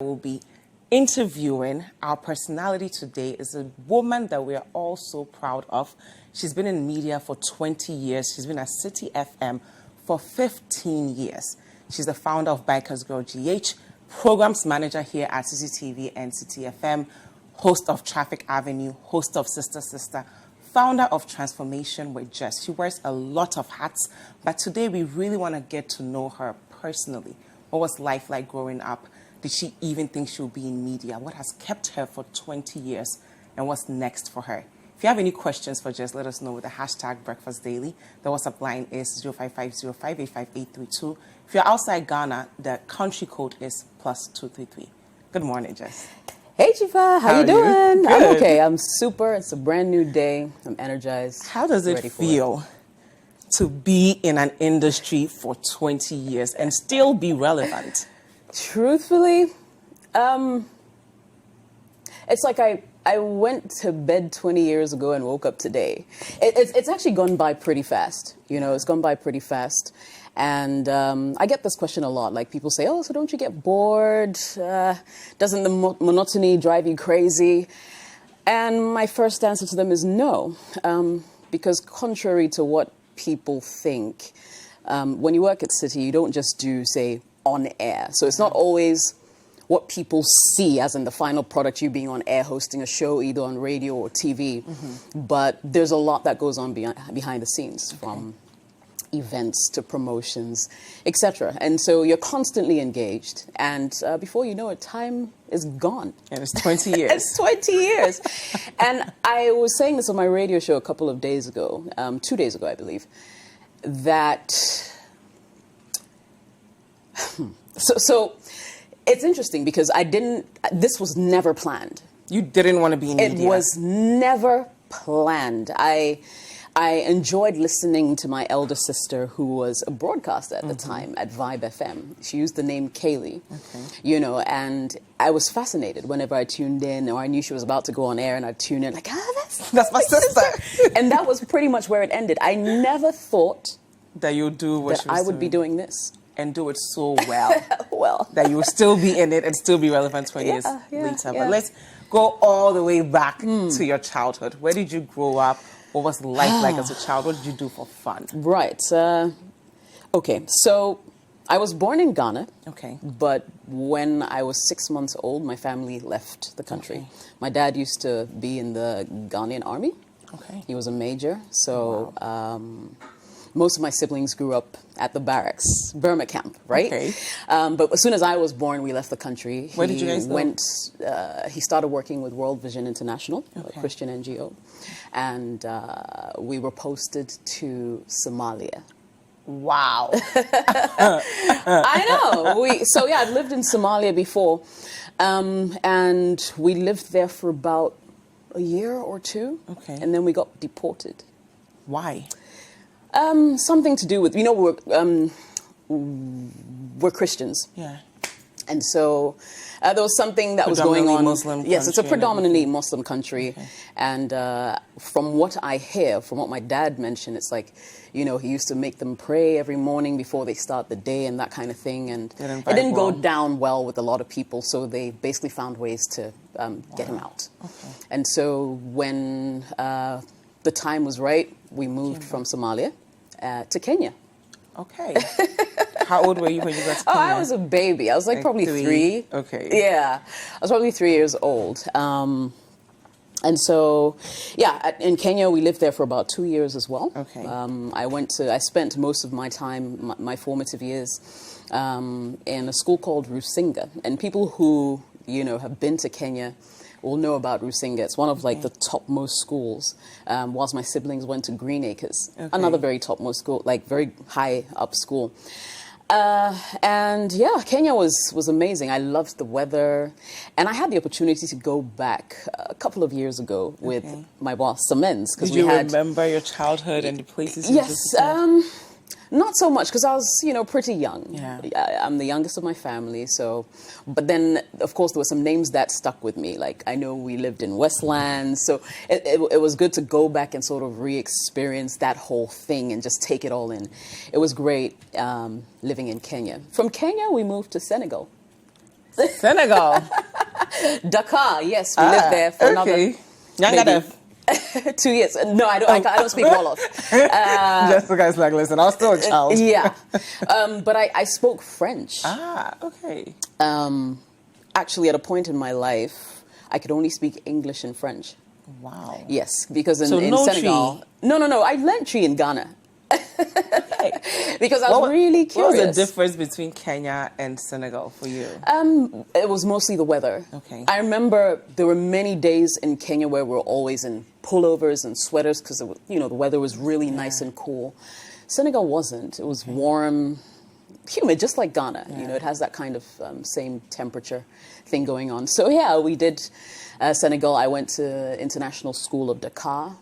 We'll be interviewing. Our personality today is a woman that we are all so proud of. She's been in media for 20 years. She's been at Citi FM for 15 years. She's the founder of Bikers Girl GH, programs manager here at CCTV and Citi FM, host of Traffic Avenue, host of Sister Sister, founder of Transformation with Jess. She wears a lot of hats, but today we really want to get to know her personally. What was life like growing up? Did she even think she would be in media? What has kept her for 20 years? And what's next for her? If you have any questions for Jess, let us know with the hashtag Breakfast Daily. The WhatsApp line is 05505858832. If you're outside Ghana, the country code is +233. Good morning, Jess. Hey, Dziffa. How you doing? Good. I'm okay. I'm super. It's a brand new day. I'm energized. How does it feel to be in an industry for 20 years and still be relevant? Truthfully, it's like I went to bed 20 years ago and woke up today. It's actually gone by pretty fast. You know, it's gone by pretty fast. And I get this question a lot. Like, people say, oh, so don't you get bored? Doesn't the monotony drive you crazy? And my first answer to them is no. Because contrary to what people think, when you work at Citi, you don't just do, say, on air. So it's not always what people see as in the final product, you being on air hosting a show either on radio or TV. But there's a lot that goes on behind the scenes, from events to promotions, etc. And so you're constantly engaged. And before you know it, time is gone. And it's 20 years. It's 20 years. And I was saying this on my radio show a couple of days ago, 2 days ago, I believe, that... So it's interesting because this was never planned. You didn't want to be in media. It was never planned. I enjoyed listening to my elder sister, who was a broadcaster at the time at Vibe FM. She used the name Kaylee, you know, and I was fascinated whenever I tuned in, or I knew she was about to go on air, and I'd tune in like, that's my sister. And that was pretty much where it ended. I never thought that you do what that I would be doing this. And do it so well, that you will still be in it and still be relevant 20 years later. But let's go all the way back to your childhood. Where did you grow up? What was life like as a child? What did you do for fun? Right. Okay, so I was born in Ghana. Okay. But when I was 6 months old, my family left the country. My dad used to be in the Ghanaian army. Okay. He was a major. So most of my siblings grew up at the barracks, Burma camp, right? Okay. But as soon as I was born, we left the country. Where did you guys go? He started working with World Vision International, a Christian NGO. And we were posted to Somalia. Wow. I know. I'd lived in Somalia before. And we lived there for about a year or two. Okay. And then we got deported. Why? Something to do with, you know, we're Christians. Yeah. And so there was something that was going on. Muslim yes, it's a predominantly Muslim country. Okay. And from what I hear, from what my dad mentioned, it's like, you know, he used to make them pray every morning before they start the day and that kind of thing. And it didn't go down well with a lot of people, so they basically found ways to get him out. Okay. And so when the time was right, we moved from Somalia to Kenya. Okay. How old were you when you got to Kenya? Oh, I was a baby. I was like probably three. Okay. Yeah. I was probably 3 years old. And so, in Kenya, we lived there for about 2 years as well. Okay. I spent most of my time, my formative years, in a school called Rusinga. And people who, you know, have been to Kenya will know about Rusinga. It's one of like the topmost schools, whilst my siblings went to Green Acres, another very topmost school, like very high up school. And Kenya was amazing. I loved the weather, and I had the opportunity to go back a couple of years ago with my boss, Samens. Did you remember your childhood and the places you visited? Not so much, because I was, you know, pretty young. Yeah. I'm the youngest of my family, so... But then, of course, there were some names that stuck with me. Like, I know we lived in Westlands, so it was good to go back and sort of re-experience that whole thing and just take it all in. It was great living in Kenya. From Kenya, we moved to Senegal. Senegal. Dakar, yes, we lived there for another maybe 2 years. No, I don't speak Wolof. Jessica's like, listen, I was still a child. Yeah, but I spoke French. Okay. Actually, at a point in my life, I could only speak English and French. Wow. Yes, because in no Senegal... tree. No. I learned tree in Ghana. Because I was really curious. What was the difference between Kenya and Senegal for you? It was mostly the weather. Okay. I remember there were many days in Kenya where we were always in pullovers and sweaters because the weather was really nice and cool. Senegal wasn't. It was warm, humid, just like Ghana. Yeah. It has that kind of same temperature thing going on. So yeah, we did Senegal. I went to International School of Dakar,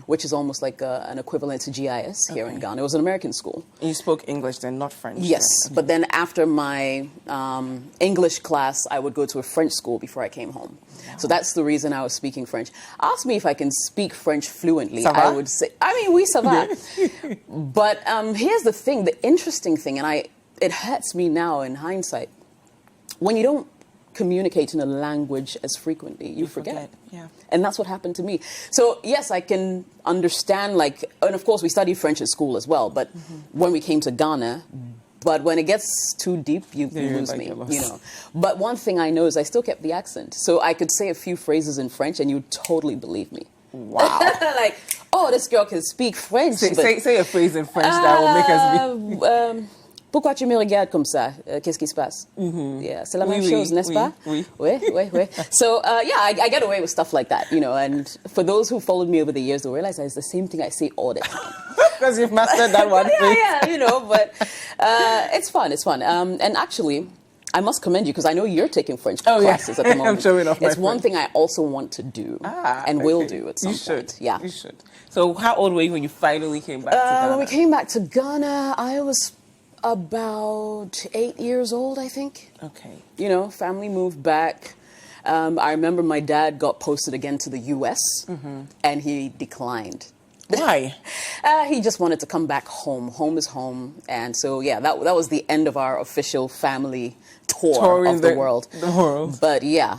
which is almost like an equivalent to GIS here in Ghana. It was an American school. You spoke English then, not French? Yes, Okay. but then after my English class, I would go to a French school before I came home. Wow. So that's the reason I was speaking French. Ask me if I can speak French fluently. Ça va? I would say, oui, ça va. But here's the thing, the interesting thing, and it hurts me now in hindsight. When you don't communicate in a language as frequently, you forget. Yeah. And that's what happened to me. So yes, I can understand, and of course we studied French at school as well, but when we came to Ghana, but when it gets too deep, you lose me, But one thing I know is I still kept the accent. So I could say a few phrases in French and you'd totally believe me. Wow. Like, oh, this girl can speak French. Say a phrase in French that will make us be... Pourquoi tu me regardes comme ça? Qu'est-ce qui se passe? Yeah, c'est la même chose, n'est-ce pas? Oui. So, I get away with stuff like that, and for those who followed me over the years, they'll realize that it's the same thing I say all the time. Because you've mastered that one phrase. Yeah, but it's fun. And actually, I must commend you because I know you're taking French classes at the moment. I'm showing off my It's one French. thing I also want to do and will do at some point. Yeah. You should. So how old were you when you finally came back to Ghana? When we came back to Ghana, I was about 8 years old, I think. Okay. Family moved back. I remember my dad got posted again to the U.S. And he declined. Why? He just wanted to come back home. Home is home. And so, yeah, that was the end of our official family tour of the world. The world. But yeah,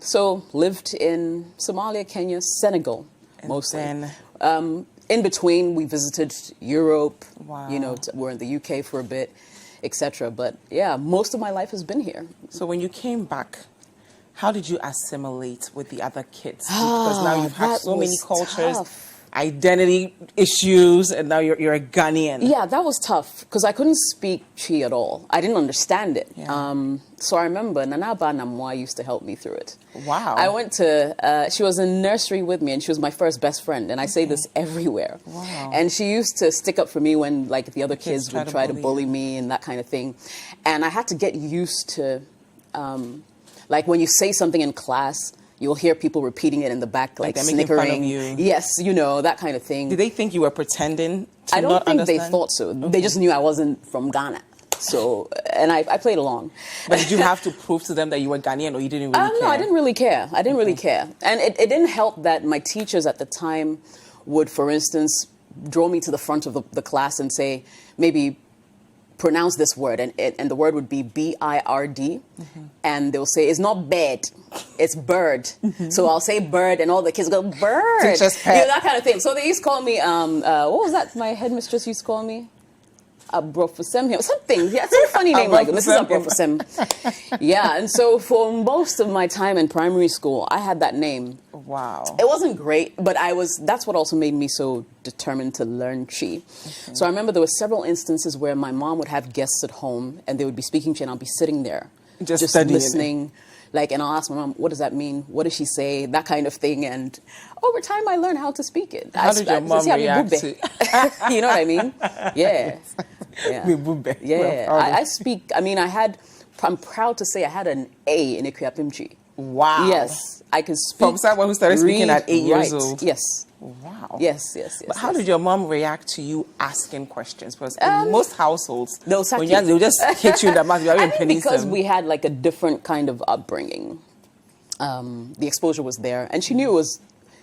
so lived in Somalia, Kenya, Senegal, mostly. Then... in between, we visited Europe. Wow. We're in the UK for a bit, etc. But yeah, most of my life has been here. So when you came back, how did you assimilate with the other kids? Because now you've had so many cultures, identity issues, and now you're a Ghanaian. Yeah, that was tough because I couldn't speak Chi at all. I didn't understand it. Yeah. So I remember Nana Ba Namwa used to help me through it. Wow. I went to, she was in nursery with me and she was my first best friend. And I say this everywhere. Wow. And she used to stick up for me when the other kids would try to bully me and that kind of thing. And I had to get used to, when you say something in class, you'll hear people repeating it in the back, like snickering. Making fun of you. Yes, that kind of thing. Did they think you were pretending to I don't not think understand? they thought so. Okay. They just knew I wasn't from Ghana. So, and I played along. But did you have to prove to them that you were Ghanaian, or you didn't really care? No, I didn't really care. Really care. And it didn't help that my teachers at the time would, for instance, draw me to the front of the class and say, maybe pronounce this word. And the word would be B-I-R-D. And they'll say, it's not bed, it's bird. So I'll say bird, and all the kids go, bird. Teacher's pet. That kind of thing. So they used to call me, what was that my headmistress used to call me? Abrofusem, something. Yeah, some funny name like Mrs. Abrofusem. Yeah, and so for most of my time in primary school, I had that name. Wow. It wasn't great, but that's what also made me so determined to learn Chi. Okay. So I remember there were several instances where my mom would have guests at home and they would be speaking Chi and I'll be sitting there just listening. And I'll ask my mom, what does that mean? What does she say? That kind of thing. And over time, I learned how to speak it. How did your mom react to it? You know what I mean? Yeah. Yeah. I speak, I'm proud to say I had an A in Ikuapimchi. Wow. Yes. I can speak. From someone who started speaking at 8 years old. Yes. Wow. Yes. But how did your mom react to you asking questions? Because in most households, they'll just hit you in the mouth. I think because we had a different kind of upbringing, the exposure was there, and she knew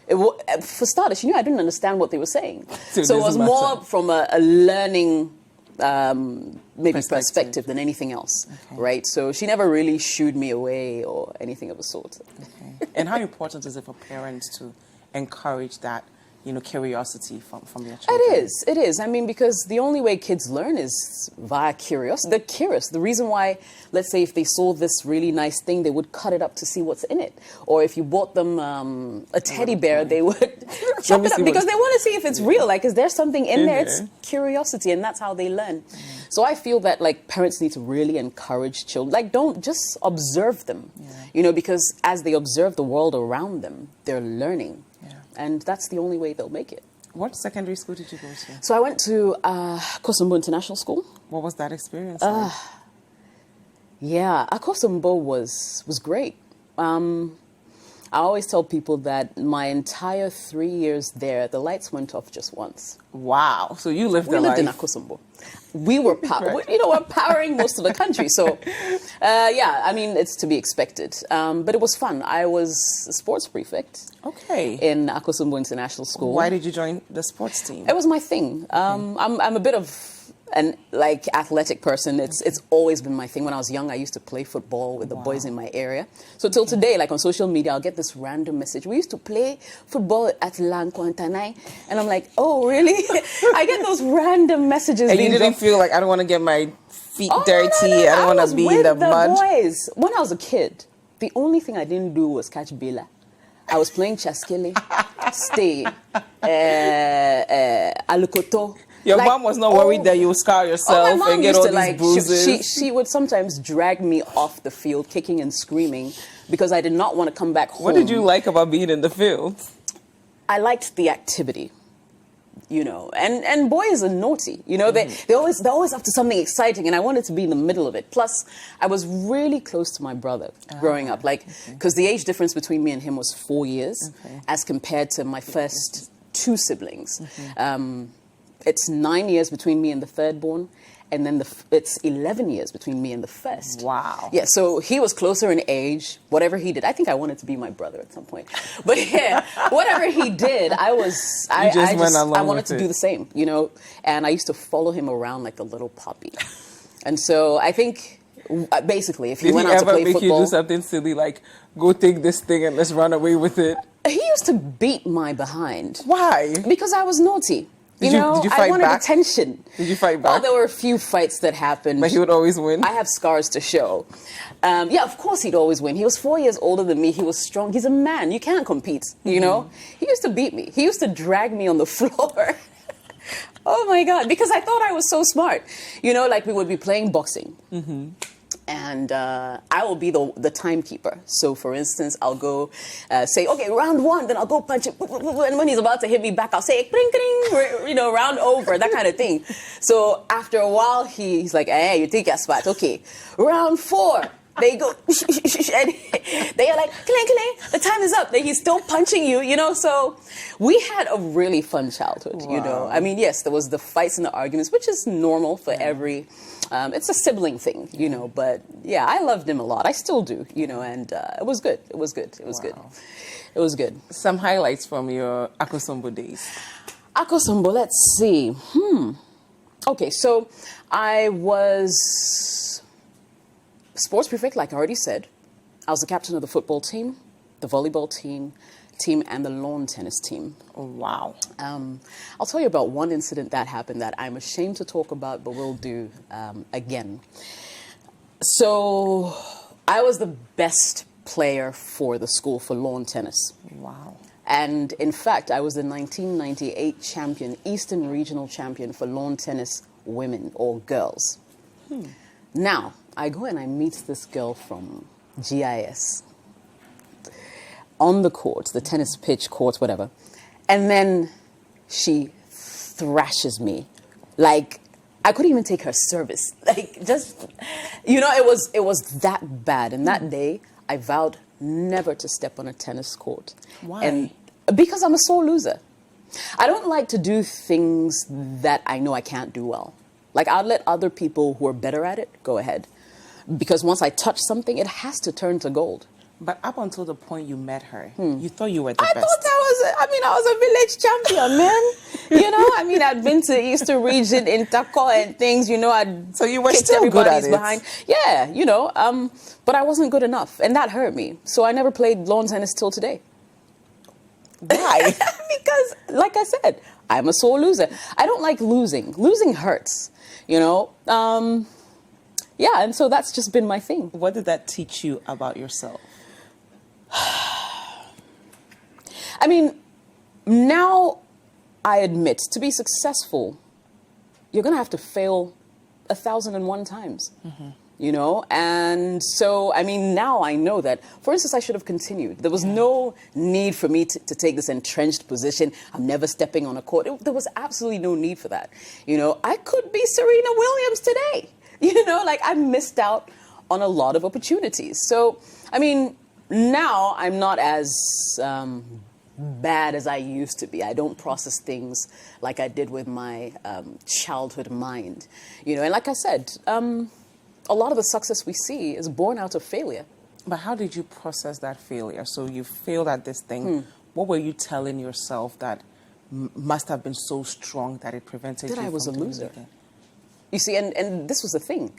for starters, she knew I didn't understand what they were saying. So it was more from a learning maybe perspective than anything else, right? So she never really shooed me away or anything of the sort. Okay. And how important is it for parents to encourage that, curiosity from their children? It is. I mean, because the only way kids learn is via curiosity. They're curious. The reason why, let's say, if they saw this really nice thing, they would cut it up to see what's in it. Or if you bought them a teddy bear, they would chop it up because they want to see if it's real. Like, is there something in there? It's curiosity, and that's how they learn. So I feel that, like, parents need to really encourage children. Like, don't just observe them, because as they observe the world around them, they're learning. And that's the only way they'll make it. What secondary school did you go to? So I went to Akosombo International School. What was that experience like? Yeah, Akosombo was great. I always tell people that my entire 3 years there, the lights went off just once. Wow. So you lived We lived in Akosombo. We were we're powering most of the country. So, I mean, it's to be expected. But it was fun. I was a sports prefect. Okay. In Akosombo International School. Why did you join the sports team? It was my thing. I'm a bit of an athletic person. It's always been my thing. When I was young, I used to play football with the boys in my area. So till today, like on social media, I'll get this random message. We used to play football at Lanquantanai. And I'm like, oh, really? I get those random messages. And you didn't feel like, I don't want to get my feet dirty. No. I don't want to be in the mud. Boys. When I was a kid, the only thing I didn't do was catch Bela. I was playing Chaskele, Stay, Alukoto. Your mom was not worried that you would scar yourself and get all these bruises? She would sometimes drag me off the field, kicking and screaming, because I did not want to come back home. What did you like about being in the field? I liked the activity, and boys are naughty, they're always up to something exciting, and I wanted to be in the middle of it. Plus, I was really close to my brother growing up, because the age difference between me and him was 4 years, as compared to my first two siblings. It's 9 years between me and the third born, and then it's 11 years between me and the first. Wow. Yeah, so he was closer in age. Whatever he did, I think I wanted to be my brother at some point. But yeah, whatever he did, I wanted to do the same, And I used to follow him around like a little puppy. And so I think, basically, if he went out to play football... Did he ever make you do something silly like, go take this thing and let's run away with it? He used to beat my behind. Why? Because I was naughty. Did you fight I wanted back? Attention. Did you fight back? Well, there were a few fights that happened. But he would always win? I have scars to show. Yeah, of course he'd always win. He was 4 years older than me. He was strong. He's a man. You can't compete, He used to beat me. He used to drag me on the floor. Oh, my God. Because I thought I was so smart. Like we would be playing boxing. And I will be the timekeeper. So, for instance, I'll go say, okay, round one, then I'll go punch it. And when he's about to hit me back, I'll say, kring, kring, round over, that kind of thing. So after a while, he's like, hey, you take your spot. Okay, round 4. They go, and they are like, clang, clang, the time is up. Then he's still punching you, So we had a really fun childhood, I mean, yes, there was the fights and the arguments, which is normal for every... it's a sibling thing, but yeah, I loved him a lot. I still do, and it was good. It was good. It was good. It was good. Some highlights from your Akosombo days. Akosombo, let's see. Okay, so I was sports prefect, like I already said. I was the captain of the football team, the volleyball team, and the lawn tennis team. Oh, wow. I'll tell you about one incident that happened that I'm ashamed to talk about, but we'll do again. So I was the best player for the school for lawn tennis. Wow. And in fact, I was the 1998 champion, Eastern Regional champion for lawn tennis women or girls. Now, I go and I meet this girl from GIS. On the court, the tennis pitch court, whatever. And then she thrashes me. Like, I couldn't even take her service. Like, just, it was that bad. And that day, I vowed never to step on a tennis court. Why? And because I'm a sore loser. I don't like to do things that I know I can't do well. Like, I'll let other people who are better at it go ahead. Because once I touch something, it has to turn to gold. But up until the point you met her, you thought you were the I best. thought I was a village champion, man. I'd been to Eastern region in Tako and things, So you were kicked still good at everybody's it. behind. Yeah, but I wasn't good enough, and that hurt me. So I never played lawn tennis till today. Why? Because, like I said, I'm a sore loser. I don't like losing. Losing hurts, and so that's just been my thing. What did that teach you about yourself? I mean, now I admit, to be successful, you're going to have to fail 1,001 times, And so, I mean, now I know that, for instance, I should have continued. There was no need for me to take this entrenched position. I'm never stepping on a court. There was absolutely no need for that. I could be Serena Williams today. I missed out on a lot of opportunities. So, I mean, now I'm not as bad as I used to be. I don't process things like I did with my childhood mind. And like I said, a lot of the success we see is born out of failure. But how did you process that failure? So you failed at this thing. What were you telling yourself that must have been so strong that it prevented you That I was a from doing loser. it again? You see, and this was the thing.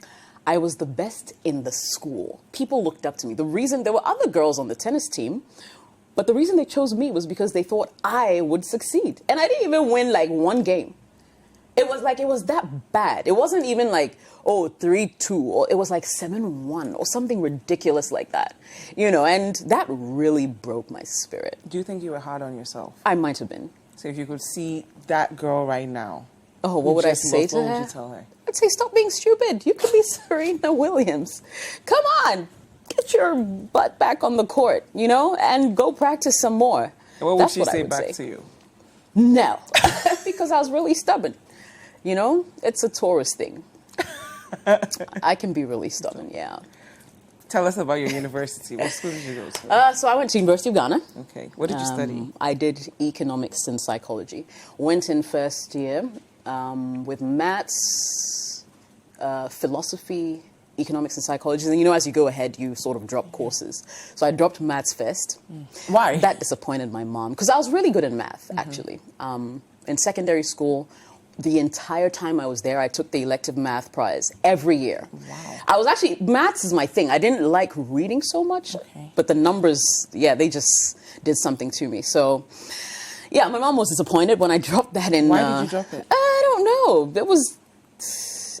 I was the best in the school. People looked up to me. The reason there were other girls on the tennis team, but the reason they chose me was because they thought I would succeed. And I didn't even win like one game. It was that bad. It wasn't even like, 3-2, or it was like 7-1 or something ridiculous like that. And that really broke my spirit. Do you think you were hard on yourself? I might have been. So if you could see that girl right now, Oh, what would I Jessica, say to what her? would you tell her? I'd say, stop being stupid. You could be Serena Williams. Come on, get your butt back on the court, and go practice some more. And what would she say back to you? No, because I was really stubborn. It's a Taurus thing. I can be really stubborn, yeah. Tell us about your university. What school did you go to? So I went to University of Ghana. Okay. What did you study? I did economics and psychology. Went in first year with maths, philosophy, economics and psychology. And as you go ahead, you sort of drop courses. So I dropped maths first. Why? That disappointed my mom, because I was really good in math, actually. In secondary school, the entire time I was there, I took the elective math prize every year. Wow. Maths is my thing. I didn't like reading so much, but the numbers, they just did something to me. So, my mom was disappointed when I dropped that in. Why did you drop it? I don't know.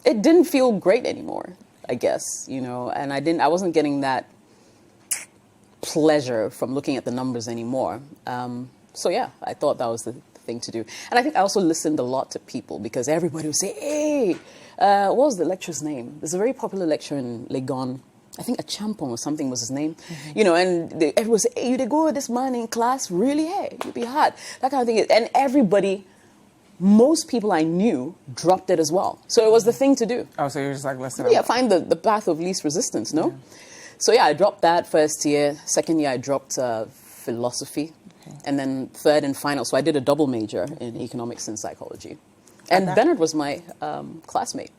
It didn't feel great anymore, I guess, and I wasn't getting that pleasure from looking at the numbers anymore. I thought that was the thing to do. And I think I also listened a lot to people, because everybody would say, hey, what was the lecturer's name? There's a very popular lecturer in Legon. I think Achampong or something was his name. And everyone would say, hey, you did good this morning in class? Really? Hey, you'd be hot. That kind of thing. And most people I knew dropped it as well. So it was the thing to do. Oh, so you're just like, listen. Find the path of least resistance, no? Yeah. So I dropped that first year. Second year, I dropped philosophy. Okay. And then third and final, so I did a double major in economics and psychology. And Bernard was my classmate.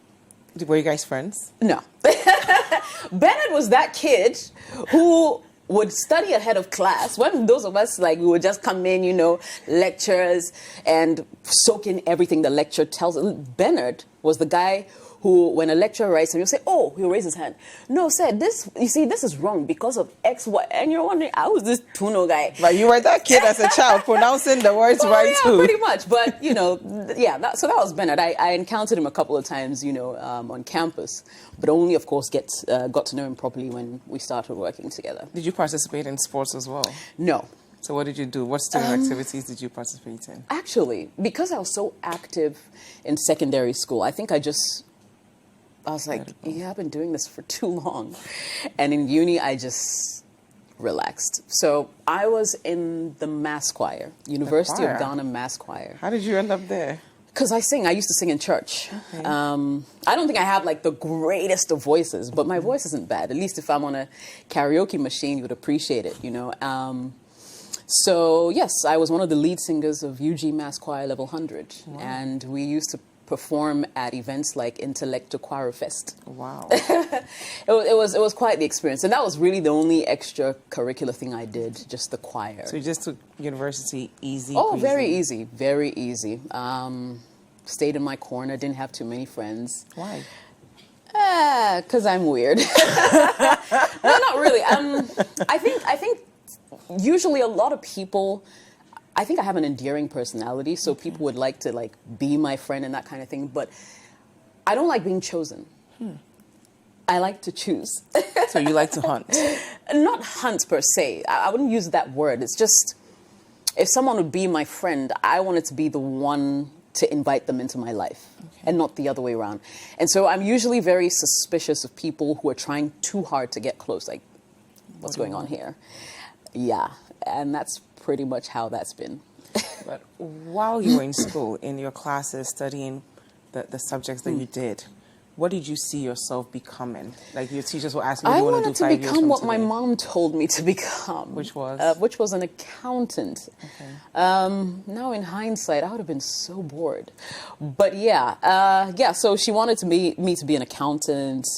Were you guys friends? No. Bernard was that kid who would study ahead of class. When those of us, we would just come in, lectures, and soak in everything the lecturer tells us. Bernard was the guy who, when a lecturer writes him, he'll say, he'll raise his hand. No, sir, this is wrong because of X, Y. And you're wondering, I was this Tuno guy. But you were that kid as a child, pronouncing the words right too. Pretty much. But, so that was Bernard. I encountered him a couple of times, on campus. But only, of course, got to know him properly when we started working together. Did you participate in sports as well? No. So what did you do? What student activities did you participate in? Actually, because I was so active in secondary school, I think I was like, I've been doing this for too long. And in uni, I just relaxed. So I was in the mass choir, University of Ghana mass choir. How did you end up there? Because I sing. I used to sing in church. Okay. I don't think I have the greatest of voices, but my voice isn't bad. At least if I'm on a karaoke machine, you would appreciate it, So yes, I was one of the lead singers of UG Mass Choir Level 100. Wow. And we used to perform at events like Intellect Choir Fest. Wow. It was quite the experience, and that was really the only extracurricular thing I did, just the choir. So you just took university easy? Oh, breezy. very easy. Stayed in my corner, didn't have too many friends. Why? Because I'm weird. No, not really. I think usually a lot of people, I think I have an endearing personality, so people would like to be my friend and that kind of thing, but I don't like being chosen. I like to choose. So you like to hunt? Not hunt per se. I wouldn't use that word. It's just, if someone would be my friend, I wanted to be the one to invite them into my life, and not the other way around. And so I'm usually very suspicious of people who are trying too hard to get close, like, what's going on here? Yeah, and that's pretty much how that's been. But while you were in school, in your classes, studying the subjects that you did, what did you see yourself becoming? Like, your teachers were asking, what do you want to do 5 years from today? I wanted to become what my mom told me to become. Which was? Which was an accountant. Okay. Now, in hindsight, I would have been so bored. But yeah, so she wanted me to be an accountant,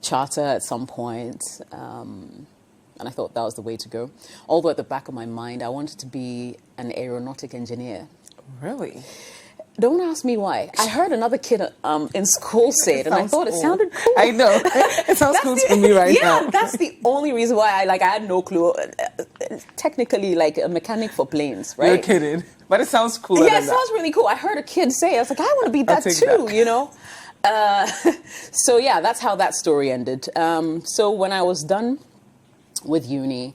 charter at some point. And I thought that was the way to go. Although at the back of my mind, I wanted to be an aeronautic engineer. Really? Don't ask me why. I heard another kid in school say it, and I thought it sounded cool. I know. It sounds cool to me now. Yeah, that's the only reason why I had no clue. Technically, like a mechanic for planes, right? You're kidding. But it sounds cool. Yeah, it sounds really cool. I heard a kid say it. I was like, I want to be that too, you know? So yeah, that's how that story ended. So when I was done with uni,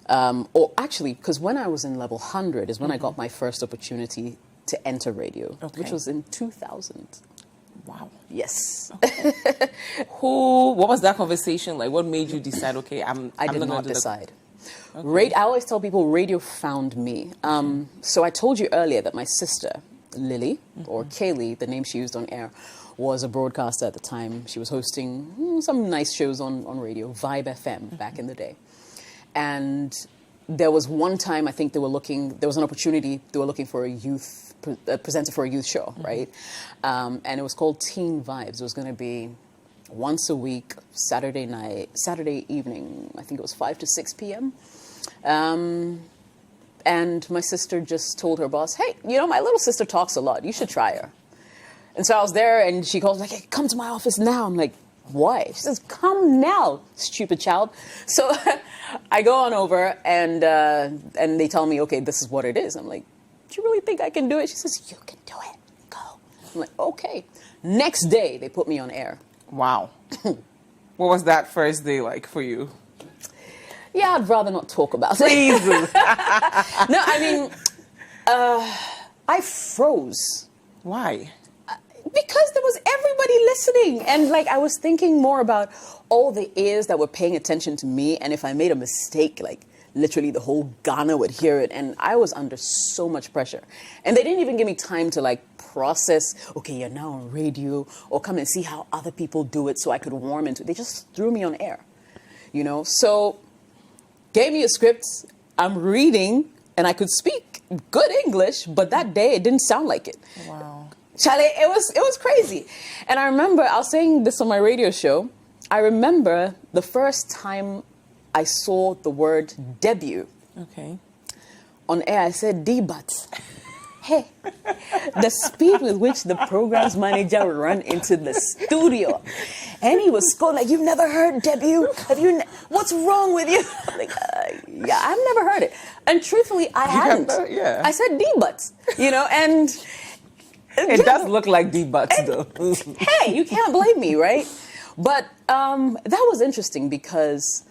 or actually, because when I was in level 100 is when I got my first opportunity to enter radio, which was in 2000. Wow. Yes. Okay. What was that conversation like? What made you decide, okay, I did not decide. Okay. I always tell people radio found me. So I told you earlier that my sister, Lily, or Kaylee, the name she used on air, was a broadcaster at the time. She was hosting some nice shows on radio, Vibe FM, back in the day. And there was one time, I think there was an opportunity, they were looking for a presenter for a youth show, right? And it was called Teen Vibes. It was going to be once a week, Saturday evening, I think it was 5 to 6 p.m. And my sister just told her boss, hey, my little sister talks a lot. You should try her. And so I was there, and she calls like, hey, come to my office now. I'm like, why? She says, come now, stupid child. So I go on over, and they tell me, okay, this is what it is. I'm like, do you really think I can do it? She says, you can do it. Go. I'm like, okay. Next day, they put me on air. Wow. What was that first day like for you? Yeah, I'd rather not talk about it. Please. No, I mean, I froze. Why? Because there was everybody listening. And I was thinking more about all the ears that were paying attention to me. And if I made a mistake, literally the whole Ghana would hear it. And I was under so much pressure. And they didn't even give me time to process, okay, you're now on radio, or come and see how other people do it so I could warm into it. They just threw me on air, So gave me a script, I'm reading, and I could speak good English, but that day it didn't sound like it. Wow. Charlie, it was crazy. And I remember, I was saying this on my radio show, I remember the first time I saw the word debut. Okay. On air, I said, debut. Hey, the speed with which the program's manager would run into the studio. And he was scolding, you've never heard debut? What's wrong with you? I'm like, yeah, I've never heard it. And truthfully, I hadn't. Yeah. I said debut, and... It does look like debuts, though. Hey, you can't blame me, right? But that was interesting because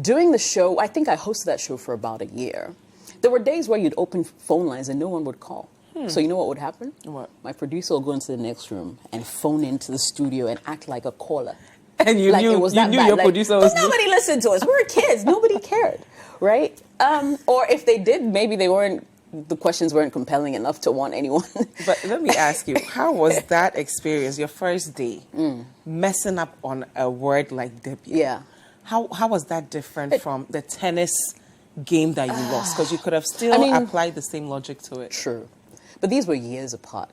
during the show, I think I hosted that show for about a year. There were days where you'd open phone lines and no one would call. So you know what would happen? What? My producer would go into the next room and phone into the studio and act like a caller. And you knew your producer was... Nobody listened to us. We were kids. Nobody cared, right? Or if they did, maybe the questions weren't compelling enough to want anyone. But let me ask you, how was that experience, your first day, messing up on a word like debut? Yeah. How was that different from the tennis game that you lost? Because you could have still applied the same logic to it. True. But these were years apart.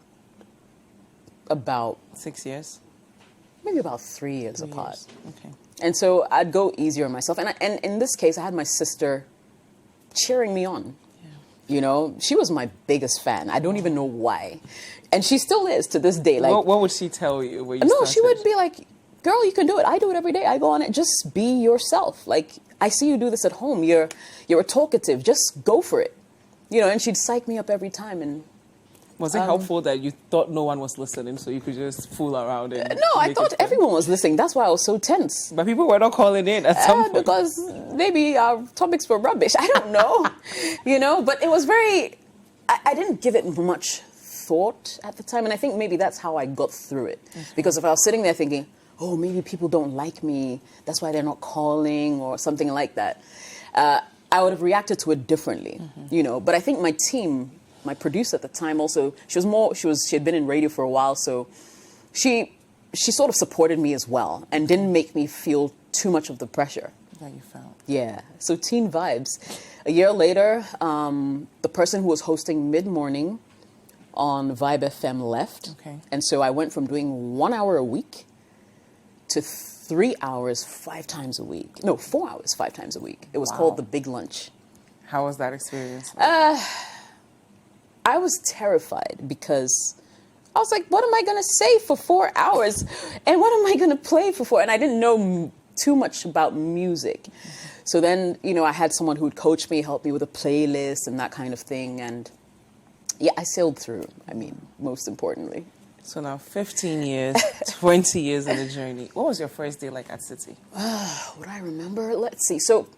about 6 years? maybe about 3 years 3 apart. years. Okay. And so I'd go easier on myself. And in this case, I had my sister cheering me on. Yeah. You know, she was my biggest fan. I don't even know why. And she still is to this day. Like, What would she tell you when you no, started? she would be like, girl, you can do it. I do it every day. I go on it. Just be yourself. Like, I see you do this at home. You're a talkative. Just go for it. You know, and she'd psych me up every time. And Was it helpful that you thought no one was listening, so you could just fool around? And no, I make thought it fun? everyone was listening. That's why I was so tense. But people were not calling in at some point. Because maybe our topics were rubbish. I don't know. You know, but it was very, I didn't give it much thought at the time. And I think maybe that's how I got through it. Okay. Because if I was sitting there thinking, oh, maybe people don't like me, that's why they're not calling or something like that, I would have reacted to it differently, you know. But I think my team, my producer at the time also, she had been in radio for a while, so she sort of supported me as well and didn't make me feel too much of the pressure. That you felt. Yeah, so teen vibes. A year later, the person who was hosting mid-morning on Vibe FM left. Okay. And so I went from doing 1 hour a week to 3 hours 5 times a week. No, 4 hours 5 times a week. It was called The Big Lunch. How was that experience? I was terrified because I was like, what am I going to say for 4 hours? And what am I going to play for 4? And I didn't know too much about music. So then, you know, I had someone who would coach me, help me with a playlist and that kind of thing. And yeah, I sailed through, I mean, most importantly. So now 15 years, 20 years in the journey. What was your first day like at Citi? Would I remember? Let's see. So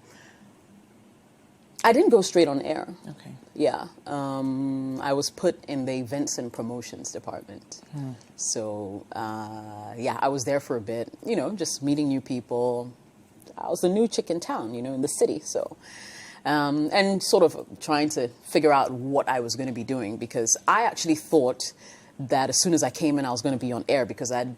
I didn't go straight on air. Okay. Yeah. I was put in the events and promotions department. So, yeah, I was there for a bit, you know, just meeting new people. I was the new chick in town, you know, in the city. So, and sort of trying to figure out what I was going to be doing, because I actually thought that as soon as I came in, I was going to be on air, because I'd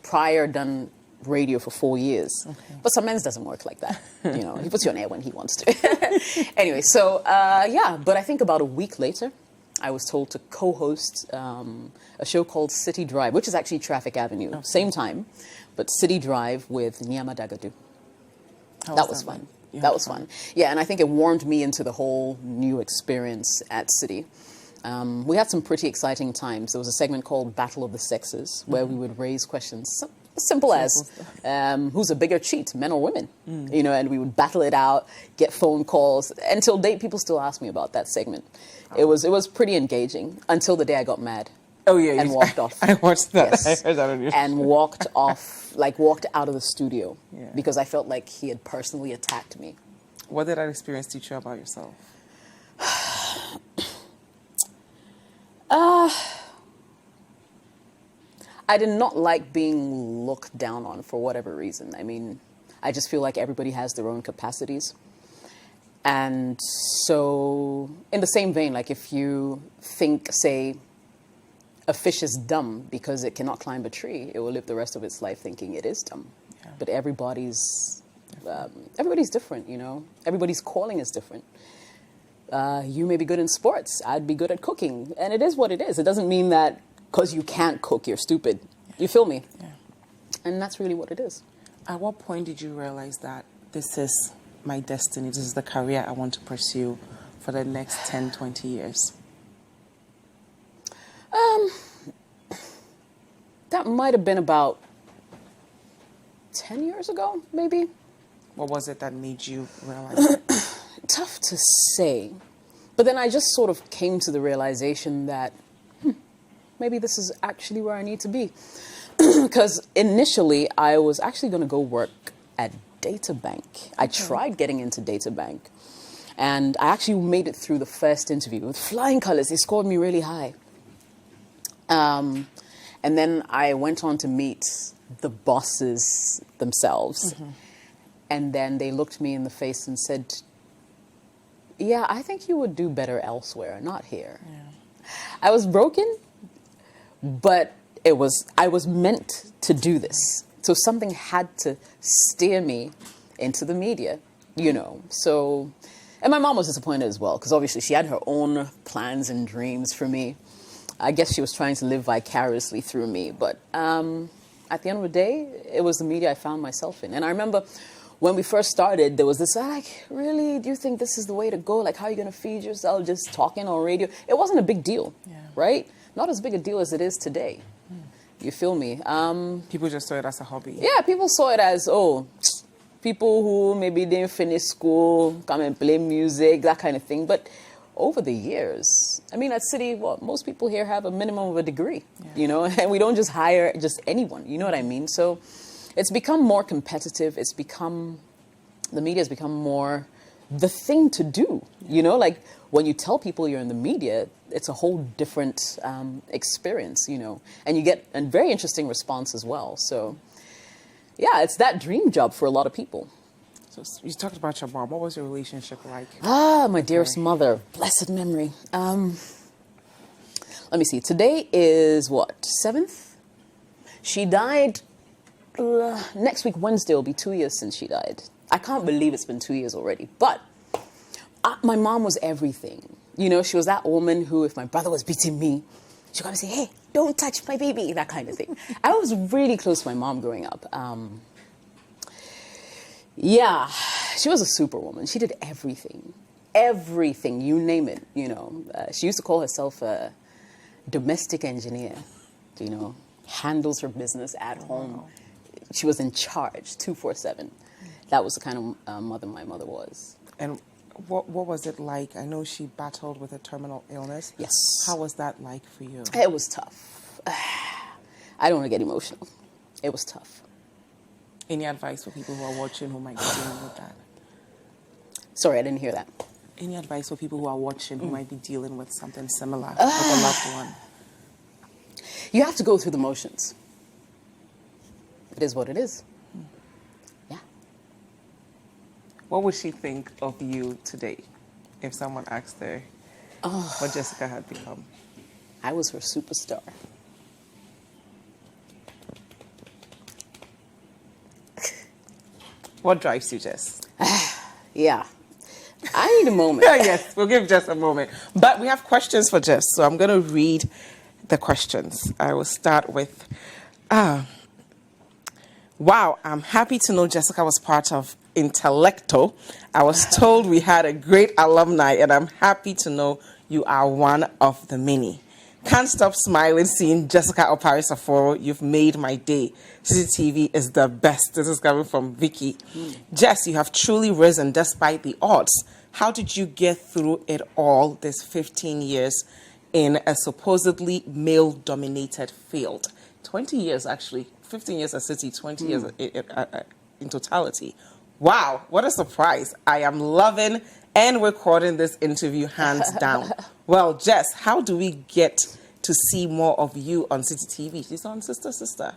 prior done radio for 4 years. Okay. But some men's doesn't work like that. You know, he puts you on air when he wants to. Anyway, so, yeah, but I think about a week later, I was told to co-host a show called City Drive, which is actually Traffic Avenue. Okay. Same time, but City Drive with Nyama Dagadu. That was fun. That was fun. Yeah, and I think it warmed me into the whole new experience at Citi. We had some pretty exciting times. There was a segment called Battle of the Sexes, where we would raise questions simple as who's a bigger cheat, men or women? You know, and we would battle it out, get phone calls. Until date, people still ask me about that segment. It was pretty engaging until the day I got mad. Oh yeah, and walked off. I watched that. Yes. I heard that on your and walked off, like walked out of the studio, yeah, because I felt like he had personally attacked me. What did that experience teach you about yourself? I did not like being looked down on for whatever reason. I mean, I just feel like everybody has their own capacities. And so, in the same vein, like if you think, say, a fish is dumb because it cannot climb a tree, it will live the rest of its life thinking it is dumb. Yeah. But everybody's different, you know. Everybody's calling is different. You may be good in sports. I'd be good at cooking. And it is what it is. It doesn't mean that because you can't cook, you're stupid. Yeah. You feel me? Yeah. And that's really what it is. At what point did you realize that this is my destiny, this is the career I want to pursue for the next 10, 20 years? That might have been about 10 years ago, maybe. What was it that made you realize that? Tough to say. But then I just sort of came to the realization that maybe this is actually where I need to be. Because initially, I was actually going to go work at Databank. I tried getting into Databank. And I actually made it through the first interview with flying colors. They scored me really high. And then I went on to meet the bosses themselves. And then they looked me in the face and said, yeah, I think you would do better elsewhere, not here. Yeah. I was broken, but I was meant to do this. So something had to steer me into the media, you know. So, and my mom was disappointed as well, because obviously she had her own plans and dreams for me. I guess she was trying to live vicariously through me. But at the end of the day, it was the media I found myself in. And I remember when we first started, there was this, like, really, do you think this is the way to go? Like, how are you going to feed yourself just talking on radio? It wasn't a big deal, right? Not as big a deal as it is today. You feel me? People just saw it as a hobby. Yeah, people saw it as, oh, people who maybe didn't finish school, come and play music, that kind of thing. But over the years, I mean, at Citi, well, most people here have a minimum of a degree, you know, and we don't just hire just anyone, you know what I mean? So it's become more competitive. It's become, the media has become more the thing to do, you know, like when you tell people you're in the media, it's a whole different experience, you know, and you get a very interesting response as well. So yeah, it's that dream job for a lot of people. So you talked about your mom. What was your relationship like? Ah, my dearest mother, blessed memory. Let me see. Today is what, 7th? She died next week, Wednesday, will be 2 years since she died. I can't believe it's been 2 years already. But my mom was everything. You know, she was that woman who, if my brother was beating me, she'd come and say, hey, don't touch my baby, that kind of thing. I was really close to my mom growing up. Yeah, she was a superwoman. She did everything. Everything, you name it, you know. She used to call herself a domestic engineer, you know, handles her business at home. She was in charge, 24/7. That was the kind of mother my mother was. And what was it like? I know she battled with a terminal illness. Yes. How was that like for you? It was tough. I don't want to get emotional. It was tough. Any advice for people who are watching who might be dealing with that? Sorry, I didn't hear that. Any advice for people who are watching who might be dealing with something similar with a loved one? You have to go through the motions. It is what it is. Yeah. What would she think of you today if someone asked her what Jessica had become? I was her superstar. What drives you, Jess? Yeah. I need a moment. Yes, we'll give Jess a moment. But we have questions for Jess, so I'm going to read the questions. I will start with, wow, I'm happy to know Jessica was part of Intellecto. I was told we had a great alumni, and I'm happy to know you are one of the many. Can't stop smiling seeing Jessica Opare-Saforo. You've made my day. CCTV is the best. This is coming from Vicky. Jess, you have truly risen despite the odds. How did you get through it all this 15 years in a supposedly male-dominated field? 20 years, actually. 15 years at Citi, 20 years in totality. Wow, what a surprise. I am loving and recording this interview hands down. Well, Jess, how do we get to see more of you on Citi TV? She's on Sister,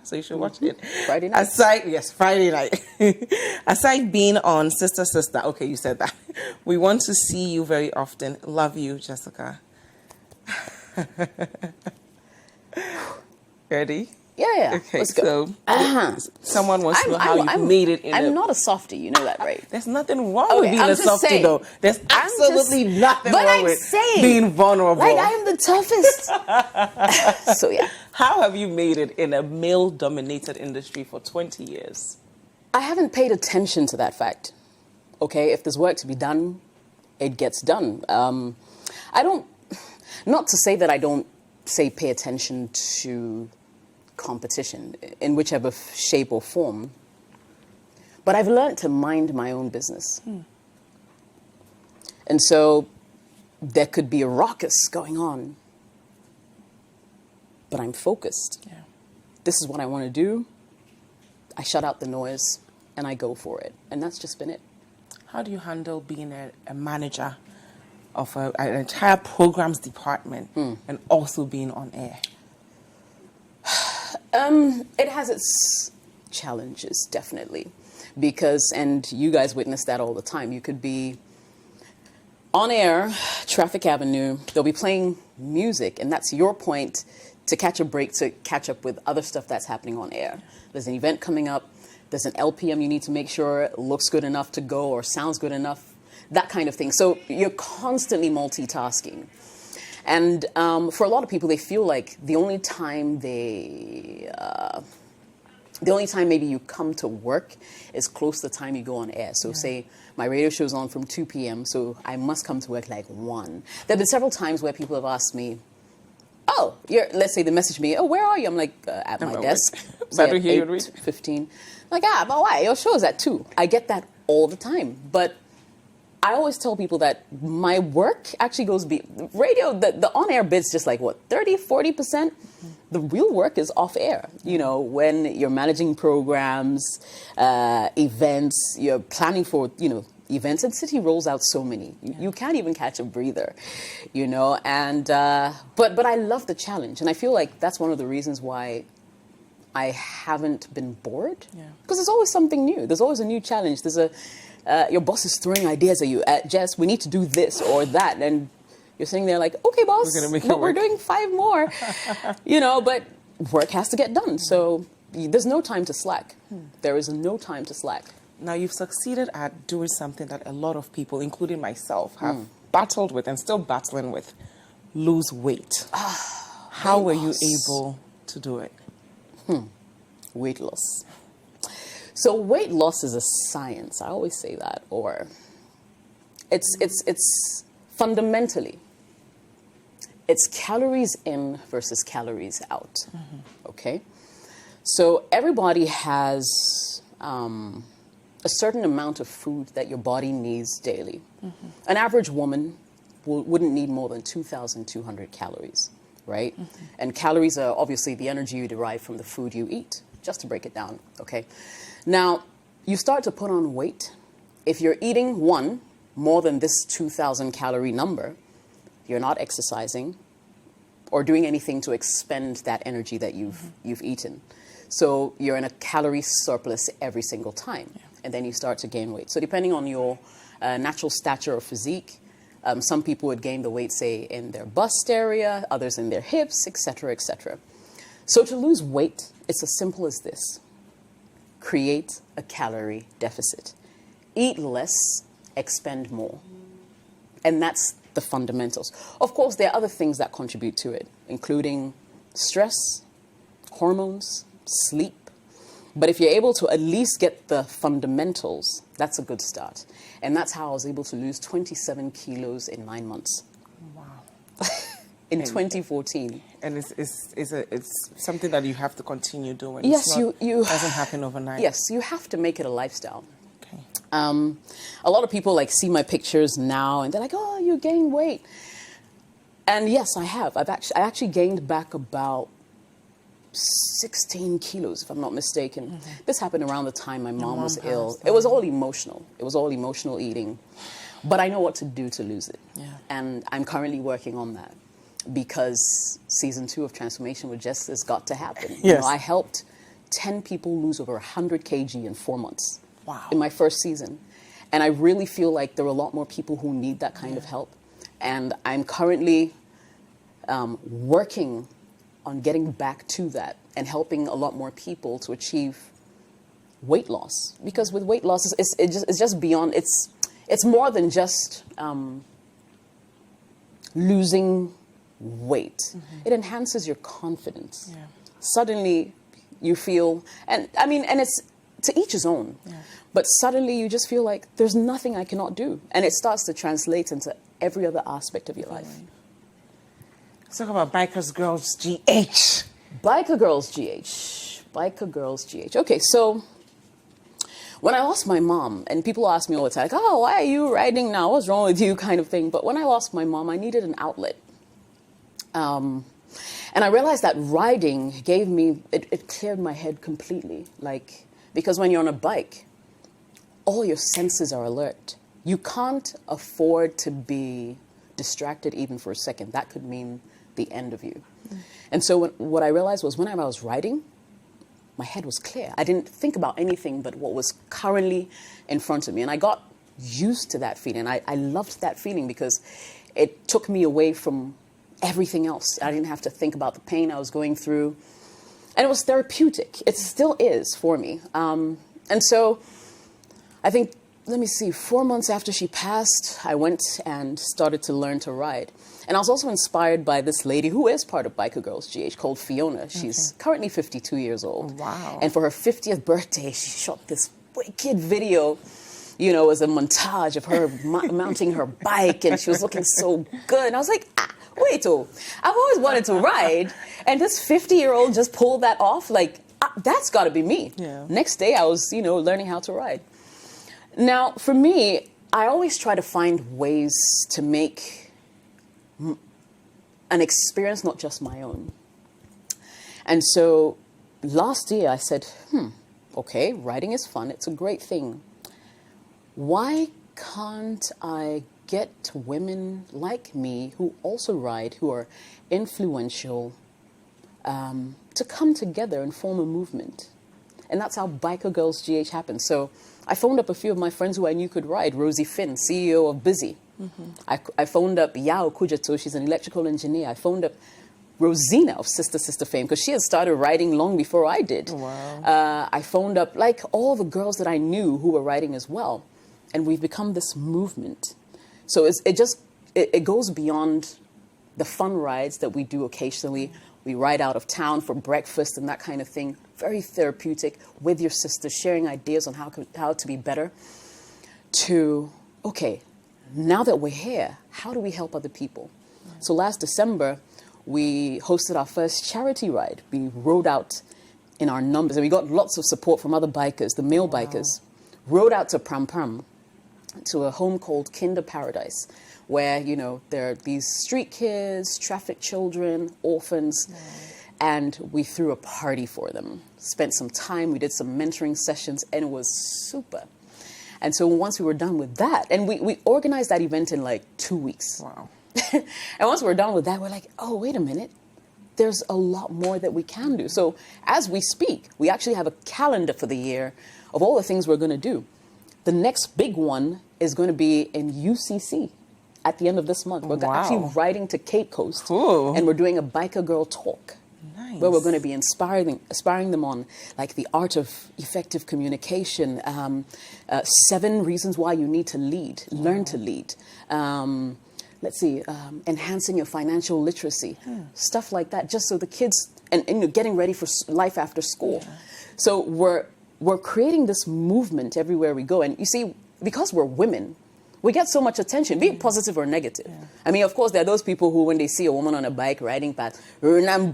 so you should watch it. Friday night. Friday night. Aside being on Sister, okay, you said that. We want to see you very often. Love you, Jessica. Ready? Yeah. Okay, Let's go. so someone wants to know how you made it in I'm not a softie, you know that, right? There's nothing wrong with being a softie, though. There's absolutely nothing wrong with being vulnerable. Like, I am the toughest. So, yeah. How have you made it in a male-dominated industry for 20 years? I haven't paid attention to that fact. Okay, if there's work to be done, it gets done. I don't, not to say that I don't pay attention to competition in whichever shape or form, but I've learned to mind my own business. And so there could be a ruckus going on, but I'm focused. Yeah. This is what I want to do. I shut out the noise and I go for it. And that's just been it. How do you handle being a manager of an entire programs department and also being on air? It has its challenges, definitely, because, and you guys witness that all the time, you could be on air, Traffic Avenue, they'll be playing music, and that's your point to catch a break, to catch up with other stuff that's happening on air. There's an event coming up, there's an LPM you need to make sure it looks good enough to go or sounds good enough, that kind of thing. So you're constantly multitasking. And for a lot of people, they feel like the only time maybe you come to work is close to the time you go on air. So say my radio show's on from 2 p.m., so I must come to work like 1. There have been several times where people have asked me, oh, let's say they message me, oh, where are you? I'm like, at my desk. Better hear you read. 15. Like, but why? Your show is at 2. I get that all the time. But I always tell people that my work actually goes radio, the on-air bit's just like, what, 30, 40%? The real work is off-air. You know, when you're managing programs, events, you're planning for, events, and Citi rolls out so many. You can't even catch a breather, and, but I love the challenge. And I feel like that's one of the reasons why I haven't been bored. Because there's always something new. There's always a new challenge. There's your boss is throwing ideas at you. Jess, we need to do this or that. And you're sitting there like, okay, boss, we're doing 5 more. But work has to get done. So there's no time to slack. There is no time to slack. Now, you've succeeded at doing something that a lot of people, including myself, have battled with and still battling with: lose weight. How were you able to do it? Weight loss. So weight loss is a science. I always say that. Or it's fundamentally, it's calories in versus calories out. Okay? So everybody has a certain amount of food that your body needs daily. An average woman wouldn't need more than 2,200 calories, right? And calories are obviously the energy you derive from the food you eat, just to break it down, okay? Now, you start to put on weight. If you're eating more than this 2,000 calorie number, you're not exercising or doing anything to expend that energy that you've eaten. So you're in a calorie surplus every single time. And then you start to gain weight. So depending on your natural stature or physique, some people would gain the weight, say, in their bust area, others in their hips, etc., etc. So to lose weight, it's as simple as this. Create a calorie deficit. Eat less, expend more. And that's the fundamentals. Of course, there are other things that contribute to it, including stress, hormones, sleep. But if you're able to at least get the fundamentals, that's a good start. And that's how I was able to lose 27 kilos in 9 months. Wow. In 2014. And it's something that you have to continue doing. Yes, it doesn't happen overnight. Yes, you have to make it a lifestyle. Okay. A lot of people see my pictures now and they're like, oh, you gained weight. And yes, I have. I actually gained back about 16 kilos, if I'm not mistaken. This happened around the time my mom was ill. It was all emotional. It was all emotional eating. But I know what to do to lose it. And I'm currently working on that because season 2 of Transformation with Jess has got to happen. Yes. I helped 10 people lose over 100 kg in 4 months. Wow. In my first season. And I really feel like there are a lot more people who need that kind of help. And I'm currently working on getting back to that and helping a lot more people to achieve weight loss. Because with weight loss, it's just beyond, it's more than just losing weight. It enhances your confidence. Suddenly you feel, and it's to each his own, but suddenly you just feel like there's nothing I cannot do. And it starts to translate into every other aspect of your life. Let's talk about Biker Girls GH. Biker Girls GH. Biker Girls GH. Okay, so when I lost my mom, and people ask me all the time, like, oh, why are you riding now? What's wrong with you, kind of thing. But when I lost my mom, I needed an outlet. And I realized that riding gave me, it cleared my head completely. Because when you're on a bike, all your senses are alert. You can't afford to be distracted even for a second. That could mean the end of you. And so what I realized was whenever I was riding, my head was clear. I didn't think about anything but what was currently in front of me. And I got used to that feeling. I loved that feeling because it took me away from everything else. I didn't have to think about the pain I was going through. And it was therapeutic. It still is for me. And so I think let me see, 4 months after she passed, I went and started to learn to ride. And I was also inspired by this lady who is part of Biker Girls GH called Fiona. She's currently 52 years old. Wow. And for her 50th birthday, she shot this wicked video. You know, as a montage of her mounting her bike, and she was looking so good. And I was like, wait, I've always wanted to ride, and this 50-year-old just pulled that off. Like, that's got to be me. Yeah. Next day, I was, learning how to ride. Now, for me, I always try to find ways to make an experience not just my own. And so last year, I said, okay, riding is fun. It's a great thing. Why can't I get women like me who also ride, who are influential, to come together and form a movement? And that's how Biker Girls GH happened. So I phoned up a few of my friends who I knew could ride. Rosie Finn, CEO of Busy. I phoned up Yao Kujato, she's an electrical engineer. I phoned up Rosina of Sister fame, because she had started riding long before I did. Wow. I phoned up like all the girls that I knew who were riding as well. And we've become this movement. So it goes beyond the fun rides that we do occasionally. We ride out of town for breakfast and that kind of thing. Very therapeutic, with your sister, sharing ideas on how to be better. To, okay, now that we're here, how do we help other people? So last December, we hosted our first charity ride. We rode out in our numbers, and we got lots of support from other bikers, the male bikers. Rode out to Pram Pram, to a home called Kinder Paradise, where, there are these street kids, trafficked children, orphans, and we threw a party for them. Spent some time, we did some mentoring sessions, and it was super. And so once we were done with that, and we organized that event in like 2 weeks. Wow. And once we're done with that, we're like, oh, wait a minute. There's a lot more that we can do. So as we speak, we actually have a calendar for the year of all the things we're going to do. The next big one is going to be in UCC at the end of this month. We're actually riding to Cape Coast, and we're doing a Biker Girl talk. Nice. Where we're going to be inspiring them on like the art of effective communication, 7 reasons why you need to lead, learn to lead. Enhancing your financial literacy, stuff like that, just so the kids, and getting ready for life after school. Yeah. So we're creating this movement everywhere we go. And you see, because we're women, we get so much attention, be it positive or negative. Yeah. I mean, of course, there are those people who, when they see a woman on a bike riding past, and I've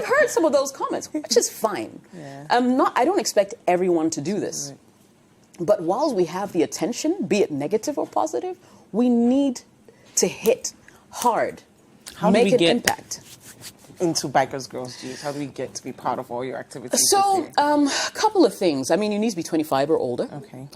heard some of those comments, which is fine. Yeah. I don't expect everyone to do this. Right. But while we have the attention, be it negative or positive, we need to hit hard, make an impact. Into Bikers Girls GH? How do we get to be part of all your activities? So, a couple of things. I mean, you need to be 25 or older. Okay.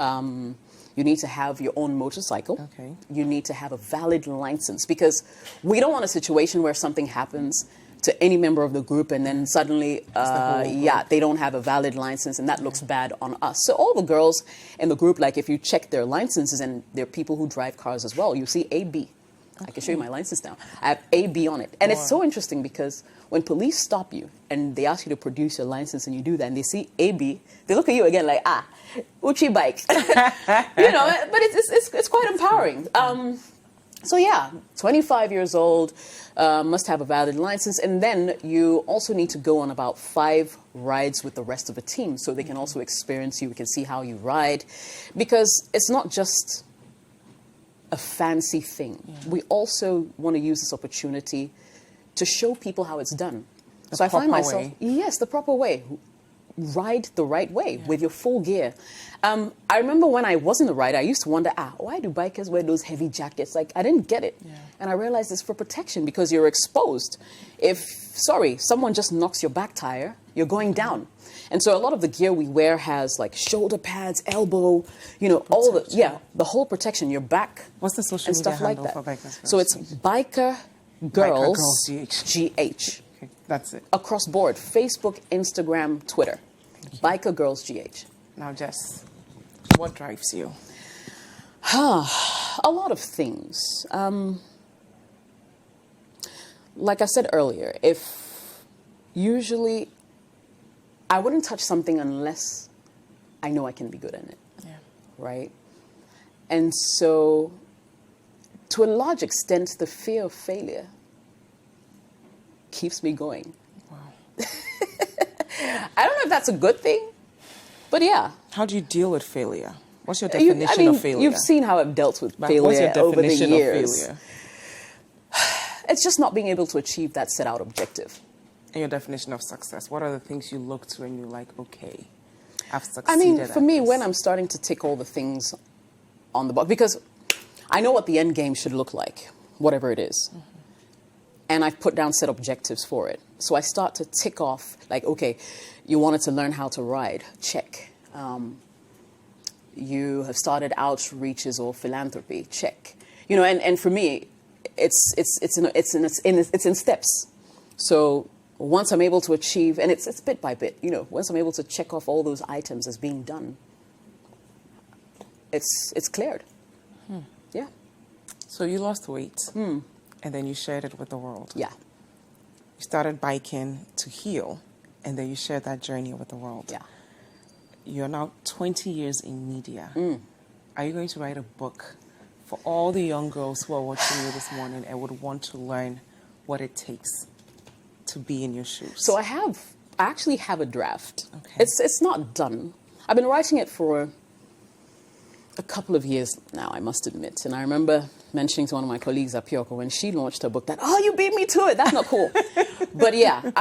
You need to have your own motorcycle. Okay. You need to have a valid license, because we don't want a situation where something happens to any member of the group and then suddenly, they don't have a valid license, and that looks bad on us. So all the girls in the group, like if you check their licenses, and there are people who drive cars as well, you see AB. Okay. I can show you my license now. I have AB on it. And it's so interesting, because when police stop you and they ask you to produce your license and you do that and they see AB, they look at you again like, Uchi bike. But it's quite empowering. So yeah, 25 years old, must have a valid license. And then you also need to go on about 5 rides with the rest of the team, so they can also experience you. We can see how you ride, because it's not just a fancy thing. Yeah. We also want to use this opportunity to show people how it's done. So I find myself, yes, the proper way. Ride the right way with your full gear. I remember when I wasn't a rider, I used to wonder, why do bikers wear those heavy jackets? Like, I didn't get it. Yeah. And I realized it's for protection, because you're exposed. If, someone just knocks your back tire, you're going down. And so a lot of the gear we wear has like shoulder pads, elbow, all the whole protection, your back. What's the social and media stuff like handle that. for Bikers Girls? So it's Biker Girls GH. Okay, that's it. Across board, Facebook, Instagram, Twitter. Biker Girls GH. Now, Jess, what drives you? A lot of things. Like I said earlier, usually I wouldn't touch something unless I know I can be good in it. Yeah. Right? And so, to a large extent, the fear of failure keeps me going. Wow. I don't know if that's a good thing, but yeah. How do you deal with failure? What's your definition of failure? You've seen how I've dealt with failure What's your over the definition years. of failure? It's just not being able to achieve that set out objective. And your definition of success? What are the things you look to and you're like, okay, I've succeeded I mean, for at me, this. when I'm starting to tick all the things on the box, because I know what the end game should look like, whatever it is. Mm-hmm. And I've put down set objectives for it. So I start to tick off, like, okay, you wanted to learn how to ride, check. You have started outreaches or philanthropy, check. You know, and for me, it's in steps. So once I'm able to achieve, and it's bit by bit, you know, once I'm able to check off all those items as being done, it's cleared. Yeah. So you lost weight, and then you shared it with the world. Yeah. You started biking to heal, and then you shared that journey with the world. Yeah. You're now 20 years in media. Are you going to write a book for all the young girls who are watching you this morning and would want to learn what it takes to be in your shoes? So I actually have a draft. Okay. It's not done. I've been writing it for a couple of years now, I must admit. And I remember mentioning to one of my colleagues at Pyoko when she launched her book that, oh, you beat me to it. That's not cool. But yeah,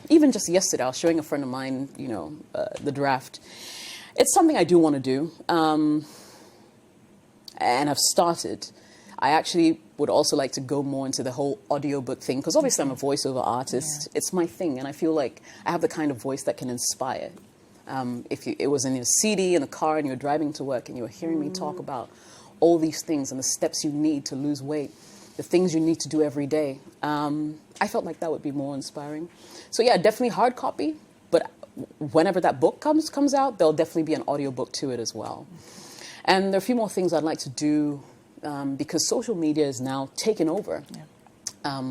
even just yesterday, I was showing a friend of mine, you know, the draft. It's something I do want to do. And I've started. I actually would also like to go more into the whole audiobook thing, because obviously I'm a voiceover artist. Yeah. It's my thing, and I feel like I have the kind of voice that can inspire. If it was in your CD, in the car, and you're driving to work, and you were hearing me talk about all these things and the steps you need to lose weight, the things you need to do every day, I felt like that would be more inspiring. So yeah, definitely hard copy, but whenever that book comes out, there'll definitely be an audiobook to it as well. And there are a few more things I'd like to do, because social media is now taken over. Yeah.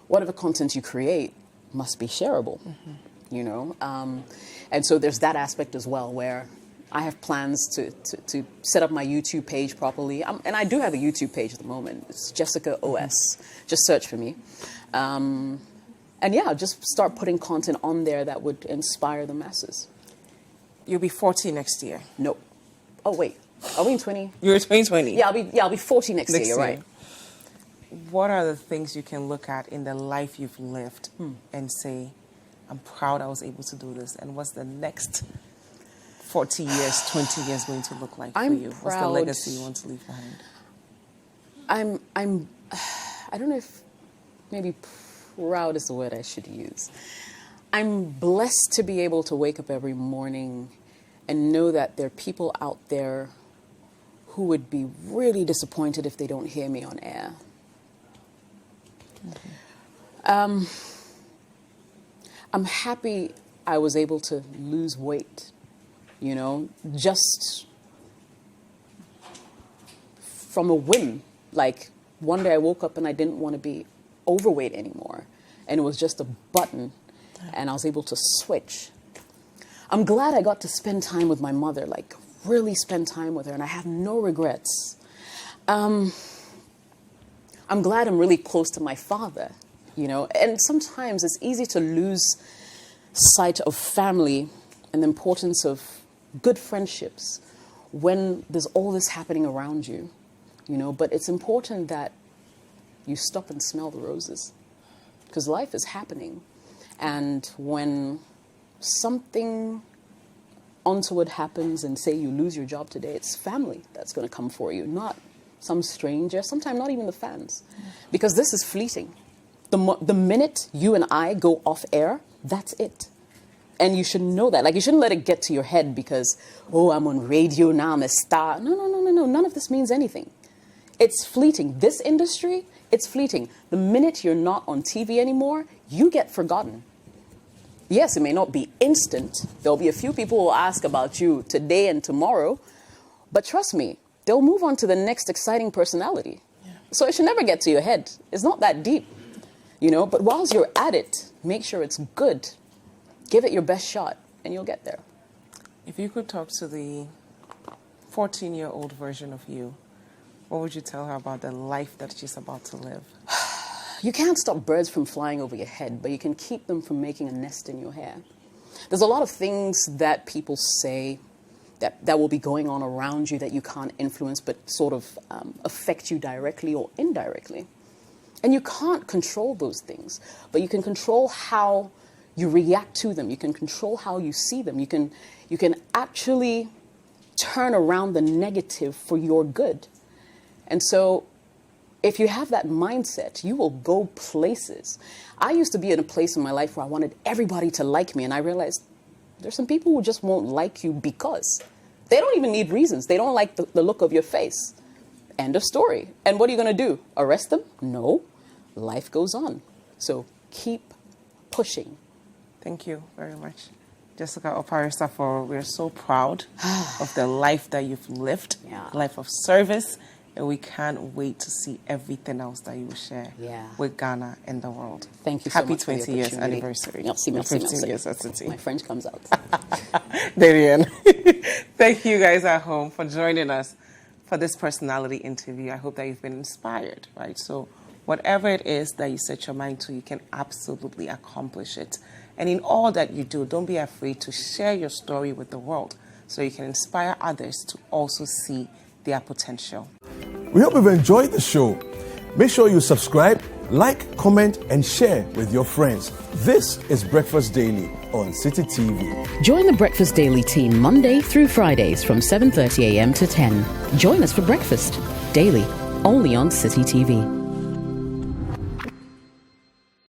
Whatever content you create must be shareable, you know? And so there's that aspect as well, where I have plans to set up my YouTube page properly. And I do have a YouTube page at the moment. It's Jessica OS. Just search for me. And yeah, just start putting content on there that would inspire the masses. You'll be 40 next year. Nope. Oh, wait. Are we in 20? You're 2020. Yeah, I'll be 40 next year. You're right. What are the things you can look at in the life you've lived and say, I'm proud I was able to do this? And what's the next 40 years, 20 years going to look like for you? Proud. What's the legacy you want to leave behind? I don't know if maybe proud is the word I should use. I'm blessed to be able to wake up every morning and know that there are people out there who would be really disappointed if they don't hear me on air. I'm happy I was able to lose weight, you know, just from a whim. Like, one day I woke up and I didn't want to be overweight anymore. And it was just a button, and I was able to switch. I'm glad I got to spend time with my mother, like really spend time with her, and I have no regrets. I'm glad I'm really close to my father, you know, and sometimes it's easy to lose sight of family and the importance of good friendships when there's all this happening around you, you know, but it's important that you stop and smell the roses, because life is happening. And when something untoward happens and say you lose your job today, it's family that's going to come for you, not some stranger, sometimes not even the fans, because this is fleeting. The minute you and I go off air, that's it. And you should know that. Like, you shouldn't let it get to your head because, oh, I'm on radio now, I'm a star. No. None of this means anything. It's fleeting. This industry, it's fleeting. The minute you're not on TV anymore, you get forgotten. Yes, it may not be instant. There'll be a few people who will ask about you today and tomorrow. But trust me, they'll move on to the next exciting personality. Yeah. So it should never get to your head. It's not that deep, you know. But whilst you're at it, make sure it's good. Give it your best shot, and you'll get there. If you could talk to the 14-year-old version of you, what would you tell her about the life that she's about to live? You can't stop birds from flying over your head, but you can keep them from making a nest in your hair. There's a lot of things that people say that will be going on around you that you can't influence, but sort of affect you directly or indirectly. And you can't control those things, but you can control how you react to them. You can control how you see them. You can actually turn around the negative for your good. And so if you have that mindset, you will go places. I used to be in a place in my life where I wanted everybody to like me, and I realized there's some people who just won't like you because they don't even need reasons. They don't like the look of your face. End of story. And what are you going to do? Arrest them? No. Life goes on. So keep pushing. Thank you very much. Jessica Opare-Saforo, we're so proud of the life that you've lived, life of service, and we can't wait to see everything else that you will share with Ghana and the world. Thank you so much. Happy 20 years anniversary. Merci, 15 years at Citi. My French comes out. Darian. Thank you guys at home for joining us for this personality interview. I hope that you've been inspired, right? So whatever it is that you set your mind to, you can absolutely accomplish it. And in all that you do, don't be afraid to share your story with the world so you can inspire others to also see their potential. We hope you've enjoyed the show. Make sure you subscribe, like, comment, and share with your friends. This is Breakfast Daily on Citi TV. Join the Breakfast Daily team Monday through Fridays from 7:30 a.m. to 10. Join us for breakfast daily, only on Citi TV.